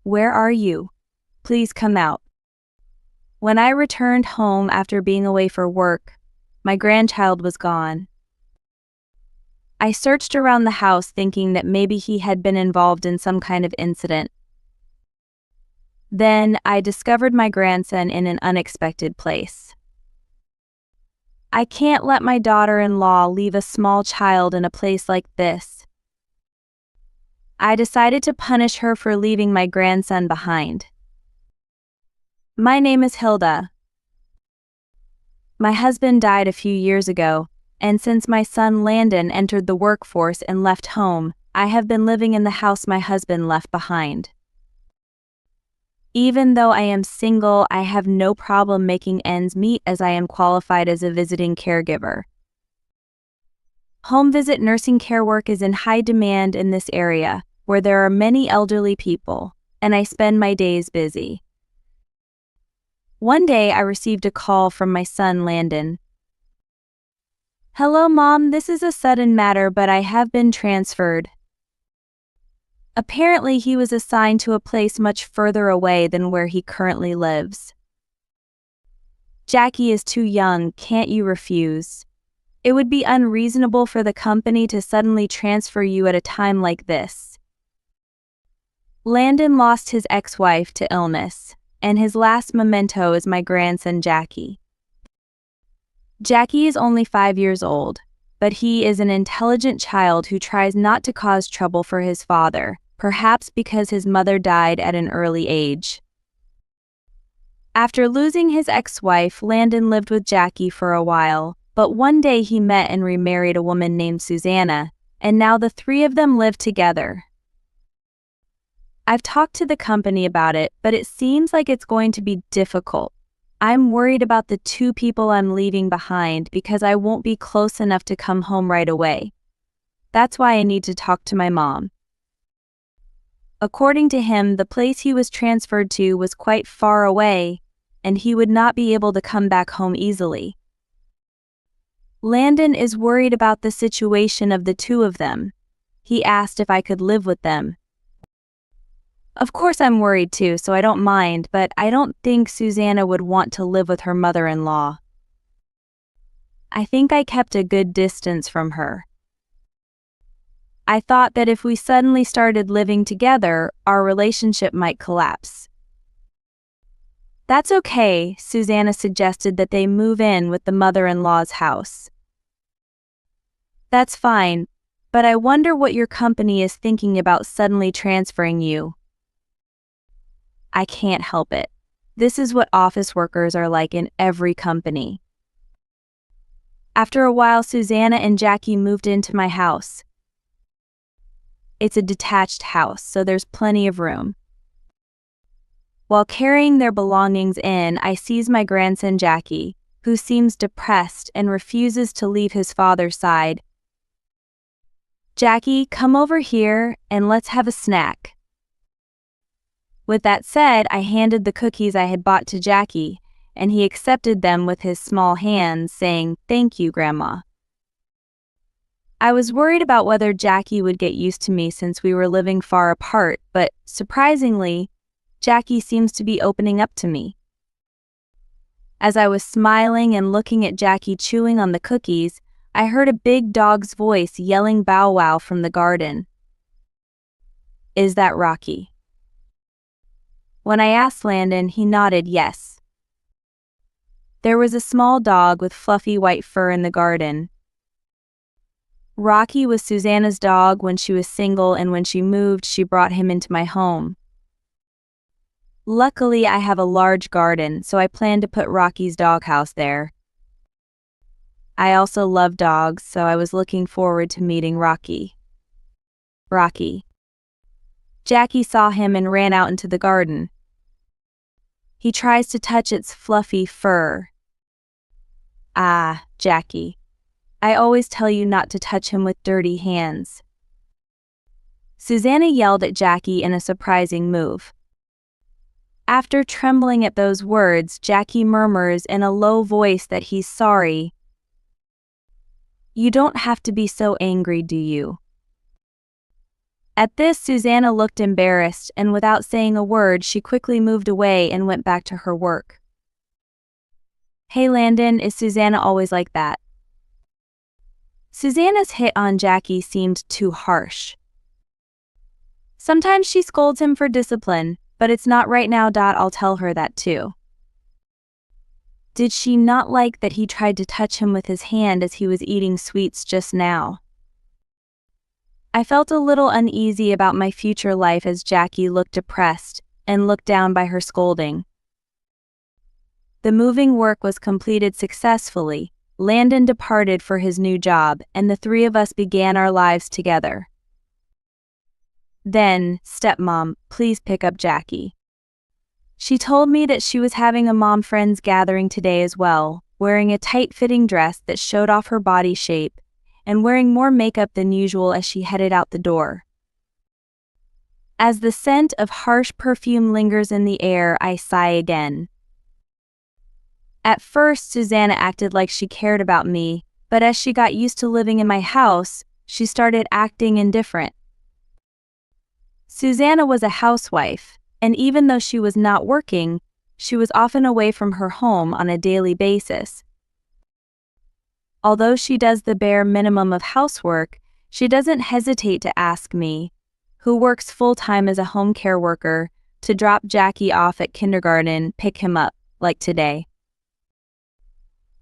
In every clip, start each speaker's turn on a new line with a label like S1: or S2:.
S1: Where are you? Please come out." When I returned home after being away for work, my grandchild was gone. I searched around the house thinking that maybe he had been involved in some kind of incident. Then I discovered my grandson in an unexpected place. I can't let my daughter-in-law leave a small child in a place like this. I decided to punish her for leaving my grandson behind. My name is Hilda. My husband died a few years ago, and since my son Landon entered the workforce and left home, I have been living in the house my husband left behind. Even though I am single, I have no problem making ends meet as I am qualified as a visiting caregiver. Home visit nursing care work is in high demand in this area, where there are many elderly people, and I spend my days busy. One day I received a call from my son Landon. "Hello, Mom, this is a sudden matter, but I have been transferred." Apparently he was assigned to a place much further away than where he currently lives. "Jackie is too young, can't you refuse? It would be unreasonable for the company to suddenly transfer you at a time like this." Landon lost his ex-wife to illness, and his last memento is my grandson Jackie. Jackie is only 5 years old, but he is an intelligent child who tries not to cause trouble for his father, perhaps because his mother died at an early age. After losing his ex-wife, Landon lived with Jackie for a while, but one day he met and remarried a woman named Susanna, and now the three of them live together. I've talked to the company about it, but it seems like it's going to be difficult. I'm worried about the 2 people I'm leaving behind because I won't be close enough to come home right away. That's why I need to talk to my mom. According to him, the place he was transferred to was quite far away, and he would not be able to come back home easily. Landon is worried about the situation of the 2 of them. He asked if I could live with them. Of course I'm worried too, so I don't mind, but I don't think Susanna would want to live with her mother-in-law. I think I kept a good distance from her. I thought that if we suddenly started living together, our relationship might collapse. That's okay, Susanna suggested that they move in with the mother-in-law's house. That's fine, but I wonder what your company is thinking about suddenly transferring you. I can't help it. This is what office workers are like in every company. After a while, Susanna and Jackie moved into my house. It's a detached house, so there's plenty of room. While carrying their belongings in, I seize my grandson Jackie, who seems depressed and refuses to leave his father's side. "Jackie, come over here and let's have a snack." With that said, I handed the cookies I had bought to Jackie, and he accepted them with his small hands, saying, "Thank you, Grandma." I was worried about whether Jackie would get used to me since we were living far apart, but surprisingly, Jackie seems to be opening up to me. As I was smiling and looking at Jackie chewing on the cookies, I heard a big dog's voice yelling "bow wow" from the garden. "Is that Rocky?" When I asked Landon, he nodded yes. There was a small dog with fluffy white fur in the garden. Rocky was Susanna's dog when she was single, and when she moved, she brought him into my home. Luckily, I have a large garden, so I plan to put Rocky's doghouse there. I also love dogs, so I was looking forward to meeting Rocky. Rocky. Jackie saw him and ran out into the garden. He tries to touch its fluffy fur. "Ah, Jackie. I always tell you not to touch him with dirty hands." Susanna yelled at Jackie in a surprising move. After trembling at those words, Jackie murmurs in a low voice that he's sorry. "You don't have to be so angry, do you?" At this, Susanna looked embarrassed, and without saying a word, she quickly moved away and went back to her work. Hey Landon, is Susanna always like that? Susanna's hit on Jackie seemed too harsh. Sometimes she scolds him for discipline, but it's not right now. I'll tell her that too. Did she not like that he tried to touch him with his hand as he was eating sweets just now? I felt a little uneasy about my future life as Jackie looked depressed and looked down by her scolding. The moving work was completed successfully. Landon departed for his new job, and the three of us began our lives together. Then, stepmom, please pick up Jackie. She told me that she was having a mom friends gathering today as well, wearing a tight-fitting dress that showed off her body shape, and wearing more makeup than usual as she headed out the door. As the scent of harsh perfume lingers in the air, I sigh again. At first, Susanna acted like she cared about me, but as she got used to living in my house, she started acting indifferent. Susanna was a housewife, and even though she was not working, she was often away from her home on a daily basis. Although she does the bare minimum of housework, she doesn't hesitate to ask me, who works full-time as a home care worker, to drop Jackie off at kindergarten, pick him up, like today.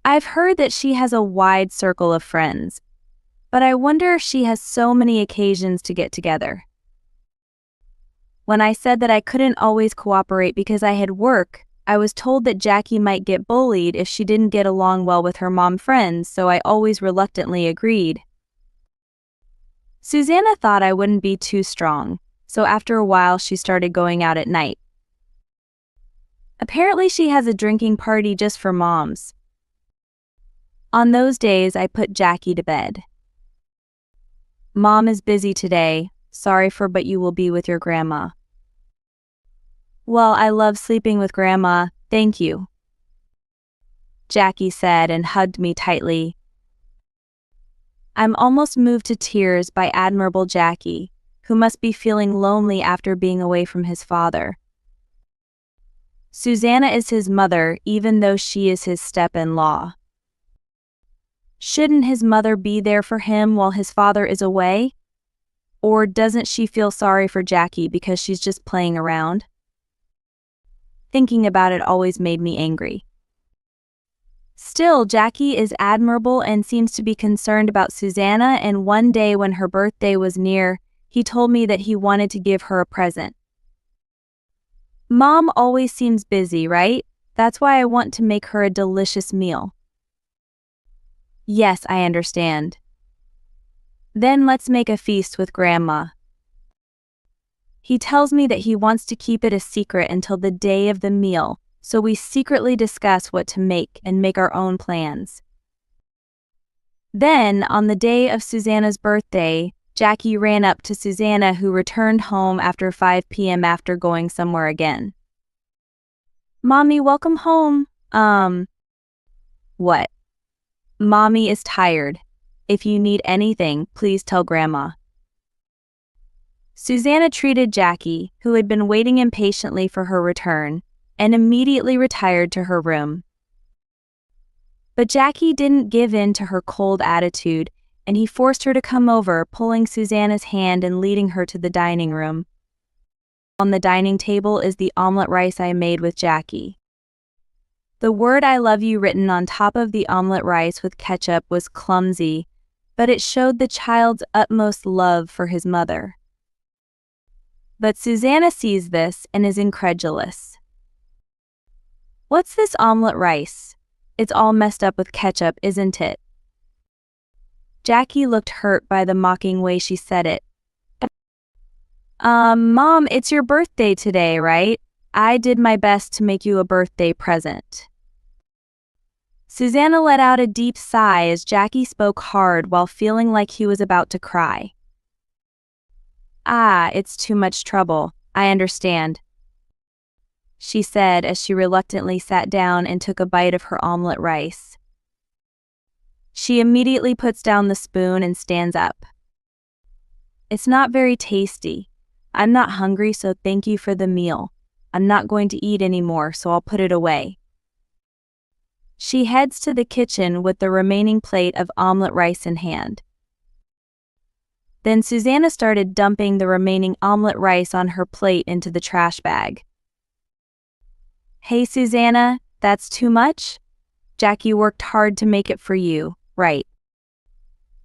S1: I've heard that she has a wide circle of friends, but I wonder if she has so many occasions to get together. When I said that I couldn't always cooperate because I had work, I was told that Jackie might get bullied if she didn't get along well with her mom friends, so I always reluctantly agreed. Susanna thought I wouldn't be too strong, so after a while she started going out at night. Apparently she has a drinking party just for moms. On those days, I put Jackie to bed. Mom is busy today, but you will be with your grandma. Well, I love sleeping with Grandma, thank you, Jackie said and hugged me tightly. I'm almost moved to tears by admirable Jackie, who must be feeling lonely after being away from his father. Susanna is his mother, even though she is his step-in-law. Shouldn't his mother be there for him while his father is away? Or doesn't she feel sorry for Jackie because she's just playing around? Thinking about it always made me angry. Still, Jackie is admirable and seems to be concerned about Susanna, and one day when her birthday was near, he told me that he wanted to give her a present. Mom always seems busy, right? That's why I want to make her a delicious meal. Yes, I understand. Then let's make a feast with Grandma. He tells me that he wants to keep it a secret until the day of the meal, so we secretly discuss what to make and make our own plans. Then, on the day of Susanna's birthday, Jackie ran up to Susanna, who returned home after 5 p.m. after going somewhere again. Mommy, welcome home. What? Mommy is tired. If you need anything, please tell Grandma. Susanna treated Jackie, who had been waiting impatiently for her return, and immediately retired to her room. But Jackie didn't give in to her cold attitude, and he forced her to come over, pulling Susanna's hand and leading her to the dining room. On the dining table is the omelet rice I made with Jackie. The word I love you written on top of the omelet rice with ketchup was clumsy, but it showed the child's utmost love for his mother. But Susanna sees this and is incredulous. What's this omelet rice? It's all messed up with ketchup, isn't it? Jackie looked hurt by the mocking way she said it. Mom, it's your birthday today, right? I did my best to make you a birthday present. Susanna let out a deep sigh as Jackie spoke hard while feeling like he was about to cry. It's too much trouble, I understand, she said as she reluctantly sat down and took a bite of her omelet rice. She immediately puts down the spoon and stands up. It's not very tasty. I'm not hungry, so thank you for the meal. I'm not going to eat anymore, so I'll put it away. She heads to the kitchen with the remaining plate of omelet rice in hand. Then Susanna started dumping the remaining omelet rice on her plate into the trash bag. Hey Susanna, that's too much? Jackie worked hard to make it for you, right?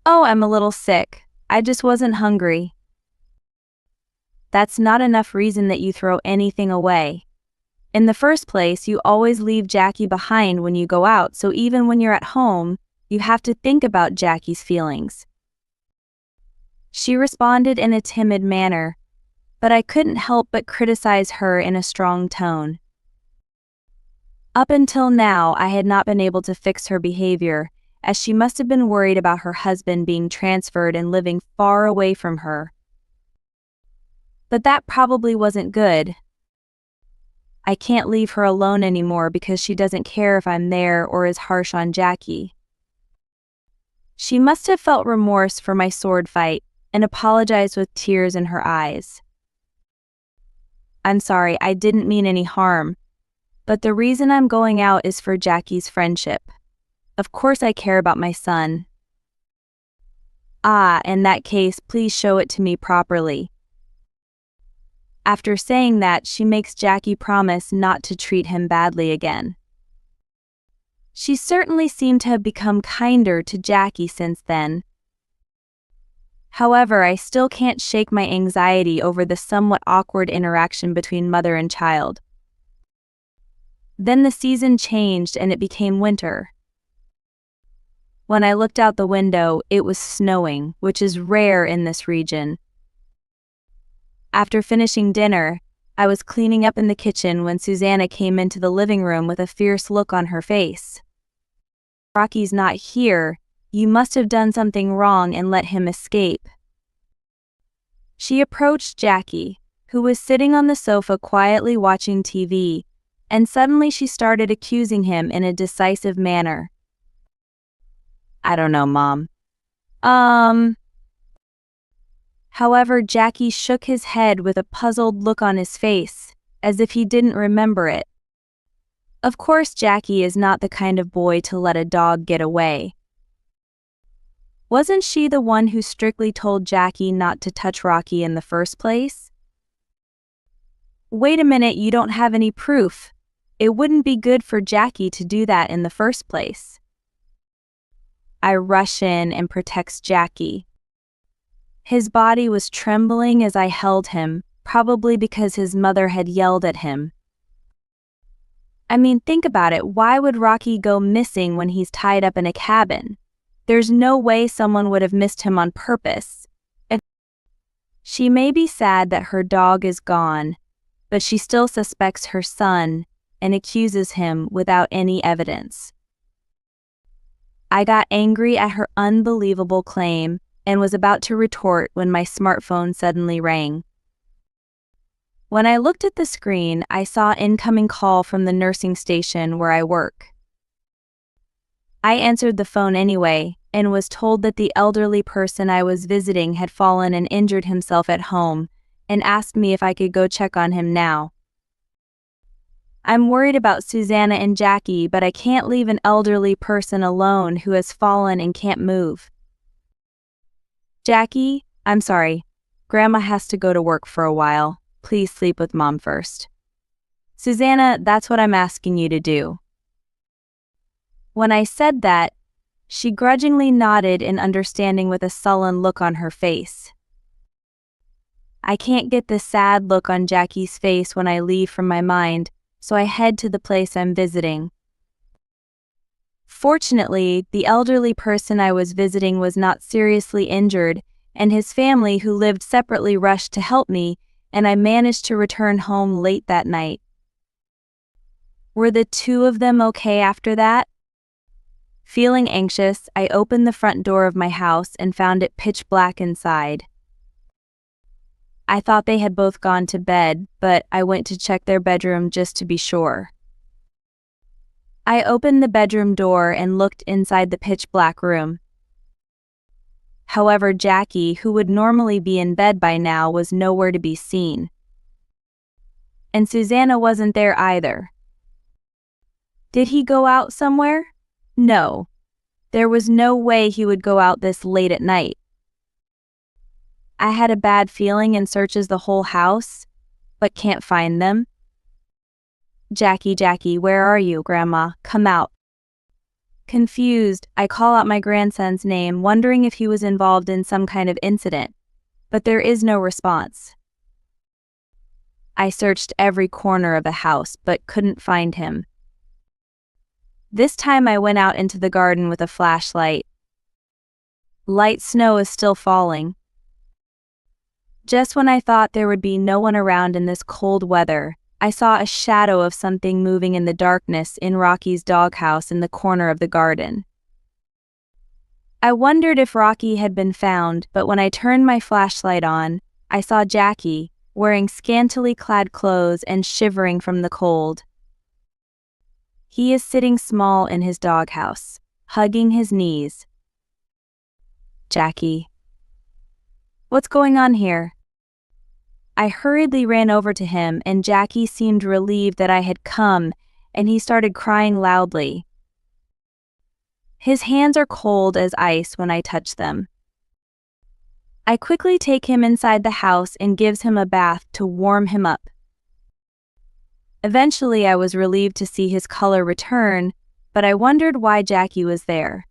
S1: Oh, I'm a little sick. I just wasn't hungry. That's not enough reason that you throw anything away. In the first place, you always leave Jackie behind when you go out, so even when you're at home, you have to think about Jackie's feelings. She responded in a timid manner, but I couldn't help but criticize her in a strong tone. Up until now, I had not been able to fix her behavior, as she must have been worried about her husband being transferred and living far away from her. But that probably wasn't good. I can't leave her alone anymore because she doesn't care if I'm there or is harsh on Jackie. She must have felt remorse for my sword fight and apologized with tears in her eyes. I'm sorry, I didn't mean any harm, but the reason I'm going out is for Jackie's friendship. Of course I care about my son. In that case, please show it to me properly. After saying that, she makes Jackie promise not to treat him badly again. She certainly seemed to have become kinder to Jackie since then. However, I still can't shake my anxiety over the somewhat awkward interaction between mother and child. Then the season changed and it became winter. When I looked out the window, it was snowing, which is rare in this region. After finishing dinner, I was cleaning up in the kitchen when Susanna came into the living room with a fierce look on her face. Rocky's not here. You must have done something wrong and let him escape. She approached Jackie, who was sitting on the sofa quietly watching TV, and suddenly she started accusing him in a decisive manner. I don't know, Mom. However, Jackie shook his head with a puzzled look on his face, as if he didn't remember it. Of course, Jackie is not the kind of boy to let a dog get away. Wasn't she the one who strictly told Jackie not to touch Rocky in the first place? Wait a minute, you don't have any proof. It wouldn't be good for Jackie to do that in the first place. I rush in and protect Jackie. His body was trembling as I held him, probably because his mother had yelled at him. I mean, think about it, why would Rocky go missing when he's tied up in a cabin? There's no way someone would have missed him on purpose. She may be sad that her dog is gone, but she still suspects her son and accuses him without any evidence. I got angry at her unbelievable claim and was about to retort when my smartphone suddenly rang. When I looked at the screen, I saw an incoming call from the nursing station where I work. I answered the phone anyway, and was told that the elderly person I was visiting had fallen and injured himself at home, and asked me if I could go check on him now. I'm worried about Susanna and Jackie, but I can't leave an elderly person alone who has fallen and can't move. Jackie, I'm sorry. Grandma has to go to work for a while. Please sleep with Mom first. Susanna, that's what I'm asking you to do. When I said that, she grudgingly nodded in understanding with a sullen look on her face. I can't get the sad look on Jackie's face when I leave from my mind, so I head to the place I'm visiting. Fortunately, the elderly person I was visiting was not seriously injured, and his family who lived separately rushed to help me, and I managed to return home late that night. Were the two of them okay after that? Feeling anxious, I opened the front door of my house and found it pitch black inside. I thought they had both gone to bed, but I went to check their bedroom just to be sure. I opened the bedroom door and looked inside the pitch black room. However, Jackie, who would normally be in bed by now, was nowhere to be seen. And Susanna wasn't there either. Did he go out somewhere? No. There was no way he would go out this late at night. I had a bad feeling and searches the whole house, but can't find them. Jackie, Jackie, where are you, Grandma? Come out. Confused, I call out my grandson's name, wondering if he was involved in some kind of incident, but there is no response. I searched every corner of the house, but couldn't find him. This time I went out into the garden with a flashlight. Light snow is still falling. Just when I thought there would be no one around in this cold weather, I saw a shadow of something moving in the darkness in Rocky's doghouse in the corner of the garden. I wondered if Rocky had been found, but when I turned my flashlight on, I saw Jackie, wearing scantily clad clothes and shivering from the cold. He is sitting small in his doghouse, hugging his knees. Jackie. What's going on here? I hurriedly ran over to him, and Jackie seemed relieved that I had come, and he started crying loudly. His hands are cold as ice when I touch them. I quickly take him inside the house and gives him a bath to warm him up. Eventually I was relieved to see his color return, but I wondered why Jackie was there.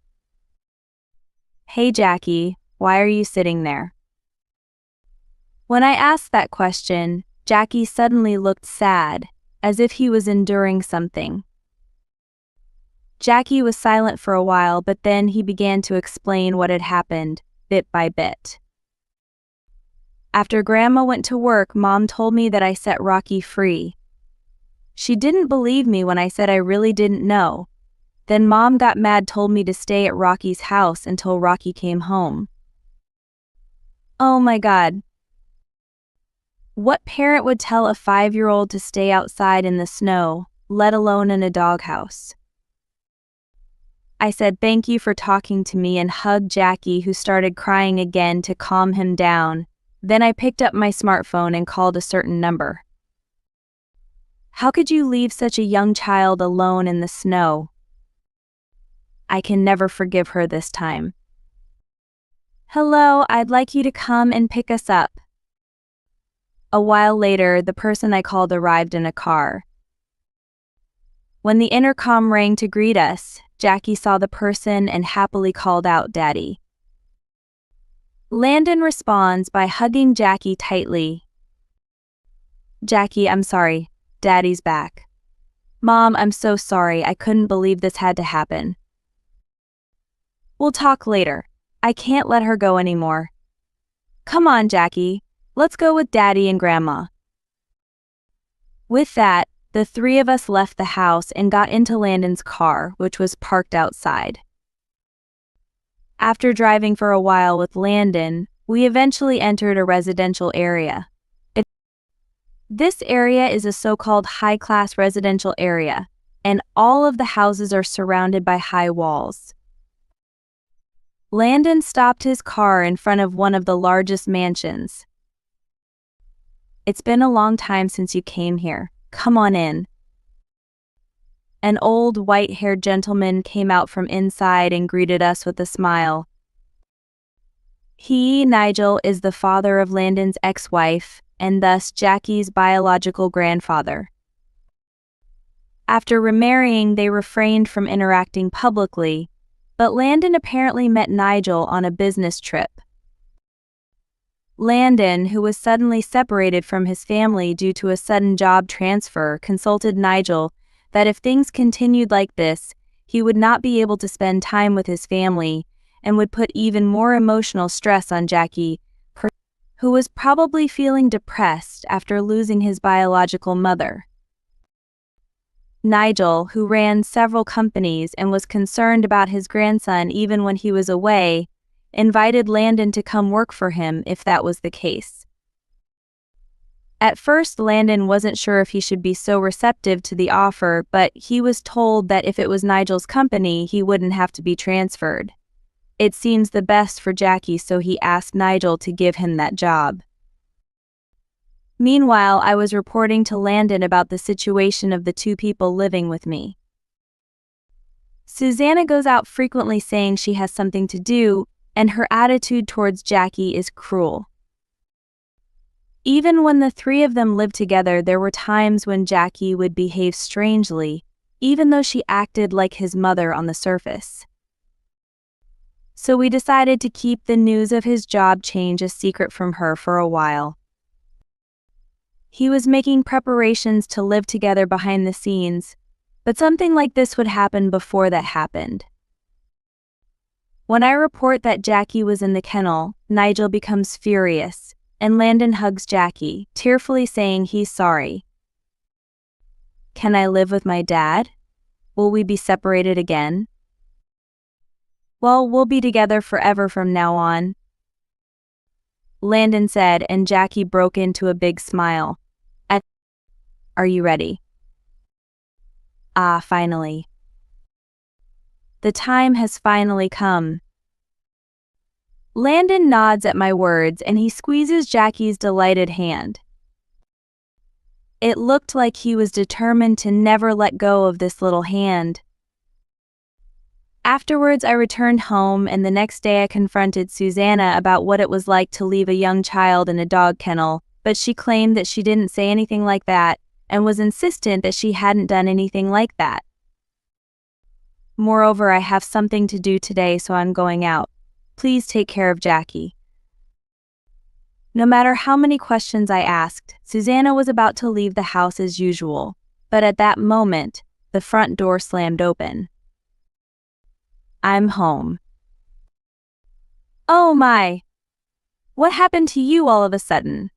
S1: Hey Jackie, why are you sitting there? When I asked that question, Jackie suddenly looked sad, as if he was enduring something. Jackie was silent for a while, but then he began to explain what had happened, bit by bit. After Grandma went to work, Mom told me that I set Rocky free. She didn't believe me when I said I really didn't know. Then Mom got mad, told me to stay at Rocky's house until Rocky came home. Oh my God. What parent would tell a 5-year-old to stay outside in the snow, let alone in a doghouse? I said thank you for talking to me and hugged Jackie, who started crying again, to calm him down. Then I picked up my smartphone and called a certain number. How could you leave such a young child alone in the snow? I can never forgive her this time. Hello, I'd like you to come and pick us up. A while later, the person I called arrived in a car. When the intercom rang to greet us, Jackie saw the person and happily called out, Daddy. Landon responds by hugging Jackie tightly. Jackie, I'm sorry. Daddy's back. Mom, I'm so sorry. I couldn't believe this had to happen. We'll talk later. I can't let her go anymore. Come on, Jackie. Let's go with Daddy and Grandma. With that, the three of us left the house and got into Landon's car, which was parked outside. After driving for a while with Landon, we eventually entered a residential area. This area is a so-called high-class residential area, and all of the houses are surrounded by high walls. Landon stopped his car in front of one of the largest mansions. It's been a long time since you came here. Come on in. An old white-haired gentleman came out from inside and greeted us with a smile. He, Nigel, is the father of Landon's ex-wife, and thus Jackie's biological grandfather. After remarrying, they refrained from interacting publicly, but Landon apparently met Nigel on a business trip. Landon, who was suddenly separated from his family due to a sudden job transfer, consulted Nigel that if things continued like this, he would not be able to spend time with his family and would put even more emotional stress on Jackie, who was probably feeling depressed after losing his biological mother. Nigel, who ran several companies and was concerned about his grandson even when he was away, invited Landon to come work for him if that was the case. At first, Landon wasn't sure if he should be so receptive to the offer, but he was told that if it was Nigel's company, he wouldn't have to be transferred. It seems the best for Jackie, so he asked Nigel to give him that job. Meanwhile, I was reporting to Landon about the situation of the two people living with me. Susanna goes out frequently saying she has something to do, and her attitude towards Jackie is cruel. Even when the three of them lived together, there were times when Jackie would behave strangely, even though she acted like his mother on the surface. So we decided to keep the news of his job change a secret from her for a while. He was making preparations to live together behind the scenes, but something like this would happen before that happened. When I report that Jackie was in the kennel, Nigel becomes furious, and Landon hugs Jackie, tearfully saying he's sorry. Can I live with my dad? Will we be separated again? Well, we'll be together forever from now on, Landon said, and Jackie broke into a big smile. Are you ready? Ah, finally. The time has finally come. Landon nods at my words and he squeezes Jackie's delighted hand. It looked like he was determined to never let go of this little hand. Afterwards, I returned home, and the next day I confronted Susanna about what it was like to leave a young child in a dog kennel, but she claimed that she didn't say anything like that, and was insistent that she hadn't done anything like that. Moreover, I have something to do today, so I'm going out. Please take care of Jackie. No matter how many questions I asked, Susanna was about to leave the house as usual, but at that moment, the front door slammed open. I'm home. Oh my! What happened to you all of a sudden?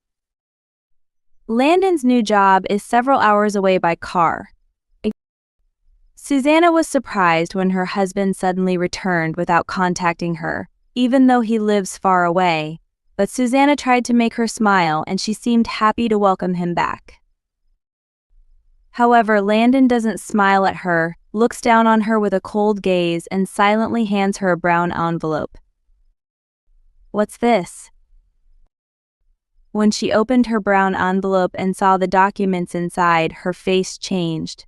S1: Landon's new job is several hours away by car. Susanna was surprised when her husband suddenly returned without contacting her, even though he lives far away, but Susanna tried to make her smile and she seemed happy to welcome him back. However, Landon doesn't smile at her, looks down on her with a cold gaze, and silently hands her a brown envelope. What's this? When she opened her brown envelope and saw the documents inside, her face changed.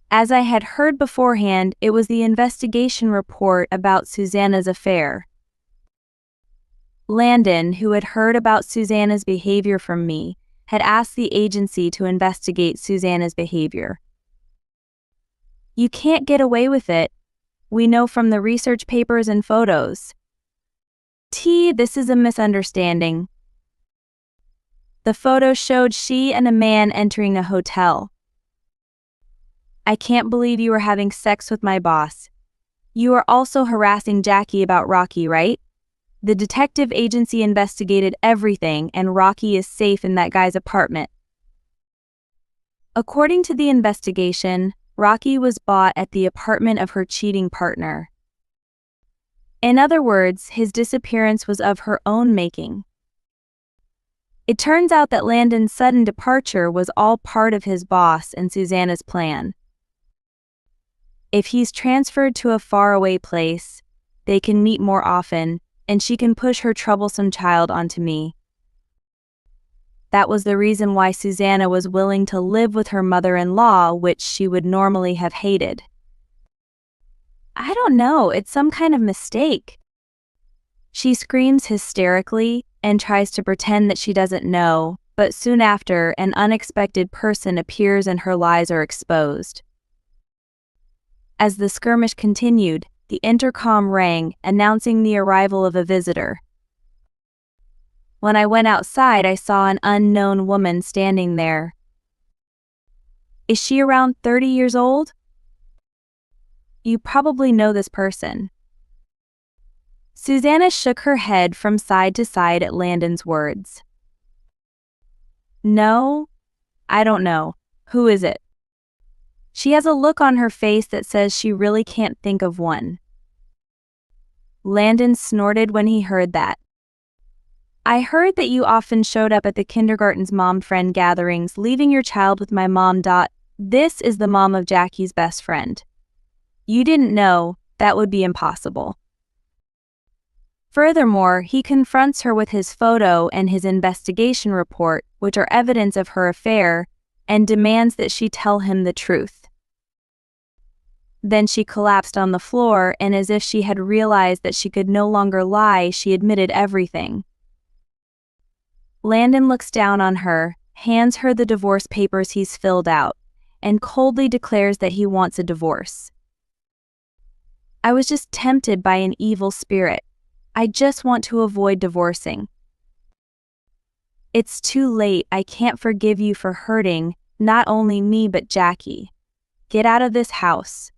S1: As I had heard beforehand, it was the investigation report about Susanna's affair. Landon, who had heard about Susanna's behavior from me, had asked the agency to investigate Susanna's behavior. You can't get away with it. We know from the research papers and photos. This is a misunderstanding. The photo showed she and a man entering a hotel. I can't believe you were having sex with my boss. You are also harassing Jackie about Rocky, right? The detective agency investigated everything, and Rocky is safe in that guy's apartment. According to the investigation, Rocky was bought at the apartment of her cheating partner. In other words, his disappearance was of her own making. It turns out that Landon's sudden departure was all part of his boss and Susanna's plan. If he's transferred to a faraway place, they can meet more often, and she can push her troublesome child onto me. That was the reason why Susanna was willing to live with her mother-in-law, which she would normally have hated. I don't know, it's some kind of mistake. She screams hysterically and tries to pretend that she doesn't know, but soon after, an unexpected person appears and her lies are exposed. As the skirmish continued, the intercom rang, announcing the arrival of a visitor. When I went outside, I saw an unknown woman standing there. Is she around 30 years old? You probably know this person. Susanna shook her head from side to side at Landon's words. No, I don't know. Who is it? She has a look on her face that says she really can't think of one. Landon snorted when he heard that. I heard that you often showed up at the kindergarten's mom friend gatherings, leaving your child with my mom. This is the mom of Jackie's best friend. You didn't know, that would be impossible. Furthermore, he confronts her with his photo and his investigation report, which are evidence of her affair, and demands that she tell him the truth. Then she collapsed on the floor, and as if she had realized that she could no longer lie, she admitted everything. Landon looks down on her, hands her the divorce papers he's filled out, and coldly declares that he wants a divorce. I was just tempted by an evil spirit. I just want to avoid divorcing. It's too late. I can't forgive you for hurting, not only me but Jackie. Get out of this house.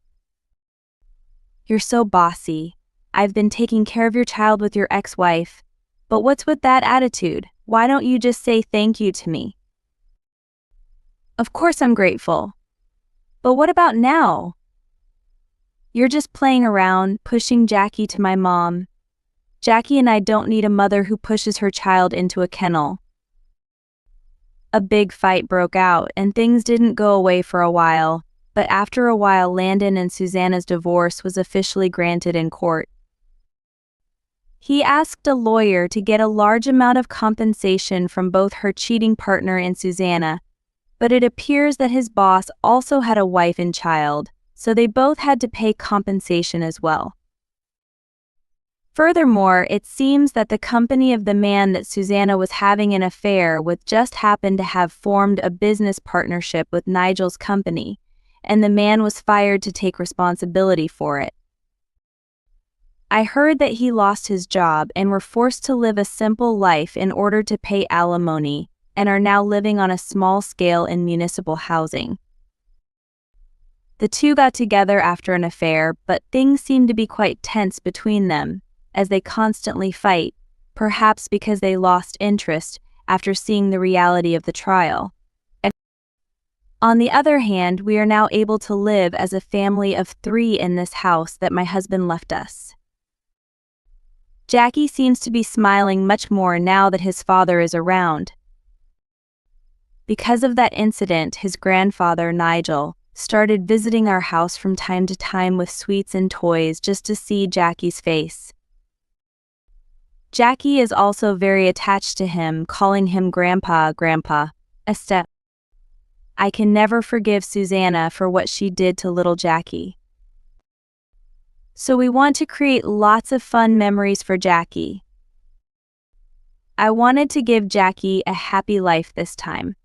S1: You're so bossy. I've been taking care of your child with your ex-wife. But what's with that attitude? Why don't you just say thank you to me? Of course I'm grateful. But what about now? You're just playing around, pushing Jackie to my mom. Jackie and I don't need a mother who pushes her child into a kennel. A big fight broke out, and things didn't go away for a while, but after a while Landon and Susanna's divorce was officially granted in court. He asked a lawyer to get a large amount of compensation from both her cheating partner and Susanna, but it appears that his boss also had a wife and child, so they both had to pay compensation as well. Furthermore, it seems that the company of the man that Susanna was having an affair with just happened to have formed a business partnership with Nigel's company, and the man was fired to take responsibility for it. I heard that he lost his job and were forced to live a simple life in order to pay alimony, and are now living on a small scale in municipal housing. The two got together after an affair, but things seem to be quite tense between them, as they constantly fight, perhaps because they lost interest after seeing the reality of the trial. On the other hand, we are now able to live as a family of 3 in this house that my husband left us. Jackie seems to be smiling much more now that his father is around. Because of that incident, his grandfather, Nigel, started visiting our house from time to time with sweets and toys just to see Jackie's face. Jackie is also very attached to him, calling him Grandpa, Grandpa. I can never forgive Susanna for what she did to little Jackie. So we want to create lots of fun memories for Jackie. I wanted to give Jackie a happy life this time.